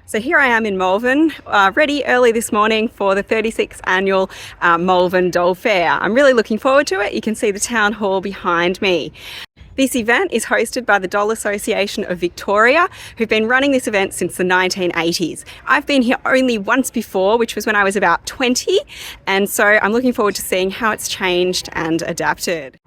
So here I am in Malvern, ready early this morning for the 36th annual Malvern Doll Fair. I'm really looking forward to it. You can see the town hall behind me. This event is hosted by the Doll Association of Victoria, who've been running this event since the 1980s. I've been here only once before, which was when I was about 20, and so I'm looking forward to seeing how it's changed and adapted.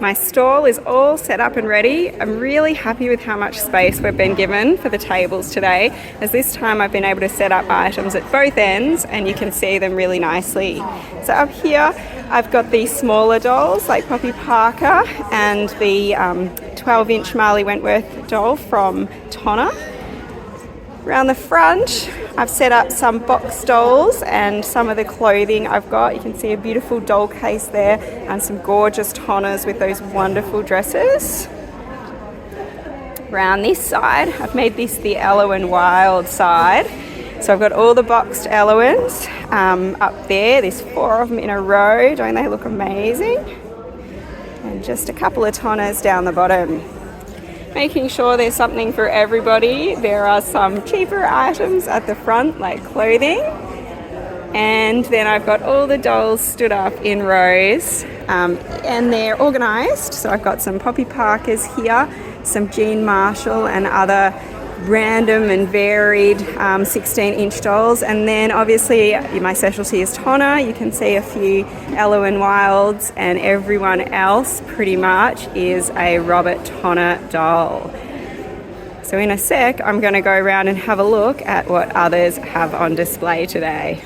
My stall is all set up and ready. I'm really happy with how much space we've been given for the tables today, as this time I've been able to set up items at both ends and you can see them really nicely. So up here I've got these smaller dolls like Poppy Parker and the 12-inch Marley Wentworth doll from Tonna. Around the front I've set up some box dolls and some of the clothing I've got. You can see a beautiful doll case there and some gorgeous Tonnas with those wonderful dresses. Around this side I've made this the Eloan Wild side. So I've got all the boxed Eloans up there. There's 4 of them in a row. Don't they look amazing? And just a couple of Tonnas down the bottom. Making sure there's something for everybody. There are some cheaper items at the front like clothing, and then I've got all the dolls stood up in rows and they're organised. So I've got some Poppy Parkers here, some Jean Marshall and other random and varied 16-inch dolls, and then obviously my specialty is Tonna. You can see a few Eloan Wilds, and everyone else pretty much is a Robert Tonna doll. So in a sec I'm going to go around and have a look at what others have on display today.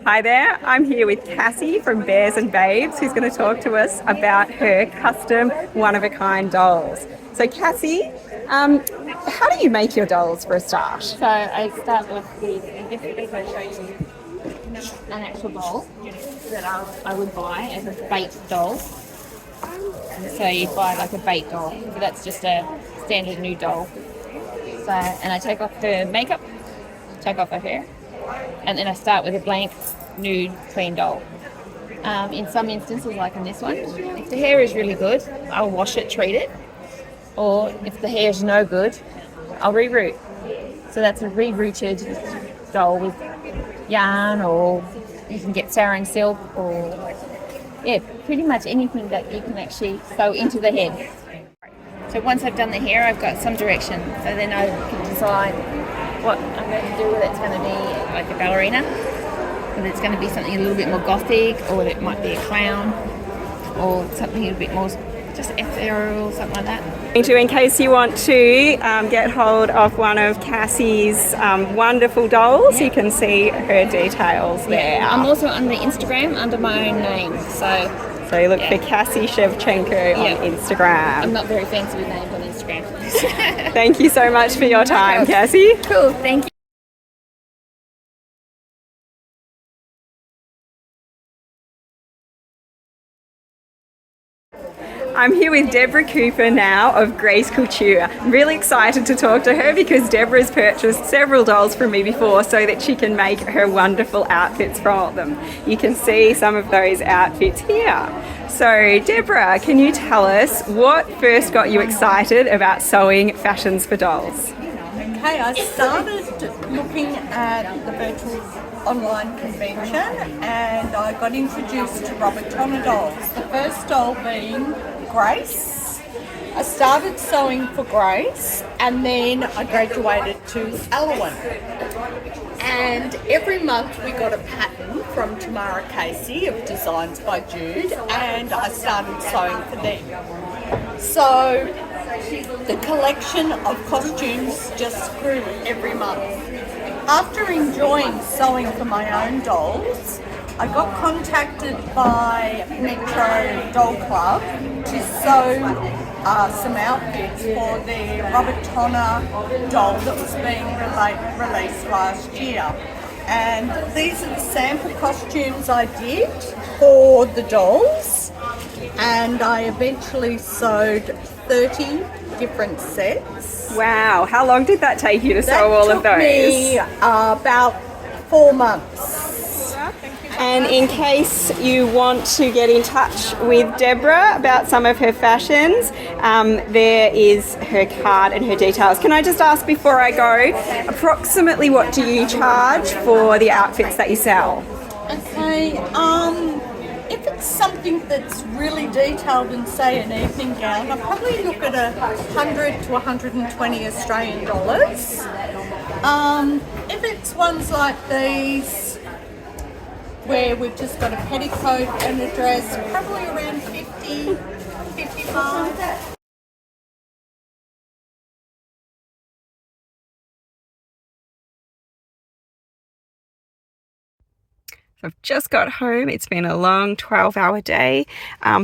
Hi there, I'm here with Cassie from Bears and Babes, who's going to talk to us about her custom one-of-a-kind dolls. So Cassie, how do you make your dolls for a start? So I start with if I show you an actual doll that I would buy as a bait doll. So you'd buy like a bait doll, but that's just a standard nude doll. So, and I take off her makeup, take off her hair, and then I start with a blank, nude, clean doll. In some instances, like in this one, if the hair is really good, I'll wash it, treat it. Or if the hair is no good, I'll reroot. So that's a rerouted doll with yarn, or you can get sarin silk, or yeah, pretty much anything that you can actually sew into the head. So once I've done the hair, I've got some direction. So then I can decide what I'm going to do, whether it's going to be like a ballerina, whether it's going to be something a little bit more gothic, or whether it might be a clown, or something a bit more just ethereal, something like that. In case you want to get hold of one of Cassie's wonderful dolls, you can see her details there. I'm also on the Instagram under my own name, so you look for Cassie Shevchenko on Instagram. I'm not very fancy with names on Instagram. Thank you so much for your time, Cassie. Cool, thank you. I'm here with Debra Cooper now of Grace Couture. I'm really excited to talk to her because Debra's purchased several dolls from me before so that she can make her wonderful outfits from them. You can see some of those outfits here. So Debra, can you tell us what first got you excited about sewing fashions for dolls? Okay, I started looking at the virtual online convention and I got introduced to Robert Tonner dolls. The first doll being Grace. I started sewing for Grace and then I graduated to Alwyn. And every month we got a pattern from Tamara Casey of Designs by Jude and I started sewing for them. So the collection of costumes just grew every month. After enjoying sewing for my own dolls, I got contacted by Metro Doll Club to sew some outfits for the Robert Tonner doll that was being released last year. And these are the sample costumes I did for the dolls, and I eventually sewed 30 different sets. Wow, how long did that take you to sew all of those? That took me about 4 months. And in case you want to get in touch with Debra about some of her fashions, there is her card and her details. Can I just ask before I go, approximately what do you charge for the outfits that you sell? Okay, if it's something that's really detailed and say an evening gown, I'll probably look at 100 to 120 Australian dollars. If it's ones like these, where we've just got a petticoat and a dress, probably around 50, 55. I've just got home. It's been a long 12-hour day,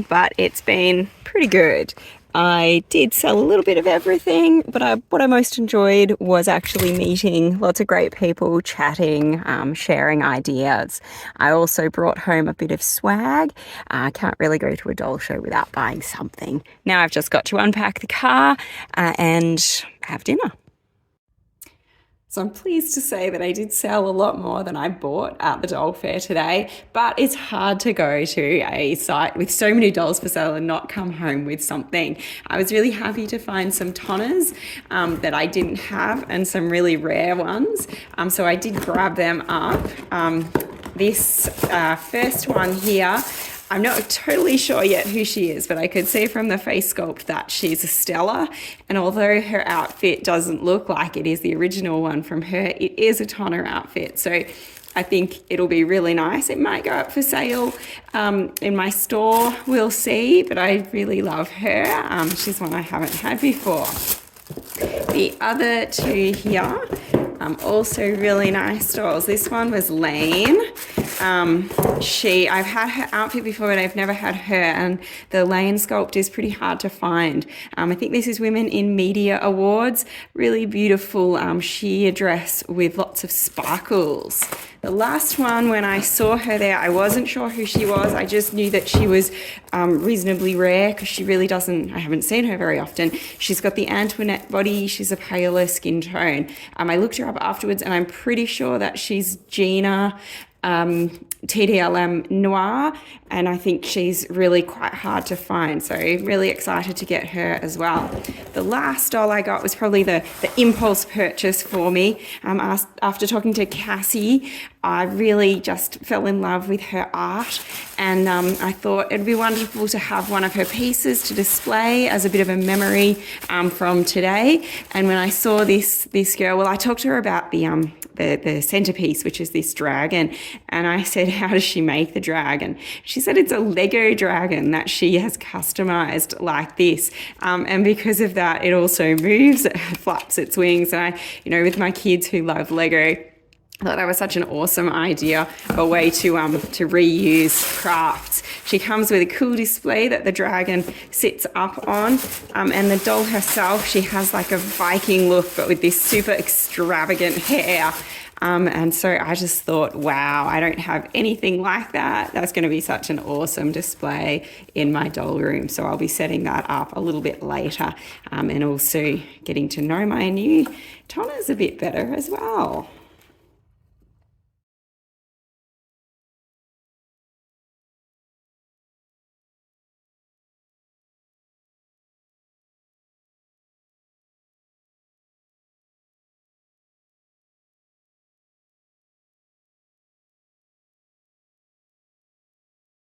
but it's been pretty good. I did sell a little bit of everything, but what I most enjoyed was actually meeting lots of great people, chatting, sharing ideas. I also brought home a bit of swag. I can't really go to a doll show without buying something. Now I've just got to unpack the car and have dinner. So I'm pleased to say that I did sell a lot more than I bought at the doll fair today, but it's hard to go to a site with so many dolls for sale and not come home with something. I was really happy to find some Tonners that I didn't have and some really rare ones. So I did grab them up. This first one here, I'm not totally sure yet who she is, but I could see from the face sculpt that she's a Stella. And although her outfit doesn't look like it is the original one from her, it is a Tonner outfit. So I think it'll be really nice. It might go up for sale in my store, we'll see, but I really love her. She's one I haven't had before. The other two here, also really nice dolls. This one was Lane. I've had her outfit before, but I've never had her, and the lane sculpt is pretty hard to find. I think this is Women in Media Awards. Really beautiful sheer dress with lots of sparkles. The last one, when I saw her there, I wasn't sure who she was. I just knew that she was reasonably rare because she really doesn't, I haven't seen her very often. She's got the Antoinette body. She's a paler skin tone. I looked her up afterwards and I'm pretty sure that she's Gina TDLM Noir, and I think she's really quite hard to find, so really excited to get her as well. The last doll I got was probably the impulse purchase for me. After talking to Cassie, I really just fell in love with her art, and I thought it'd be wonderful to have one of her pieces to display as a bit of a memory from today. And when I saw this girl, well, I talked to her about the centerpiece, which is this dragon, and I said, how does she make the dragon? She said it's a Lego dragon that she has customized like this, and because of that it also moves, it flaps its wings. And I, with my kids who love Lego, I thought that was such an awesome idea, a way to reuse crafts. She comes with a cool display that the dragon sits up on, and the doll herself, she has like a Viking look but with this super extravagant hair. And so I just thought, wow, I don't have anything like that. That's going to be such an awesome display in my doll room. So I'll be setting that up a little bit later, and also getting to know my new Tonnas a bit better as well.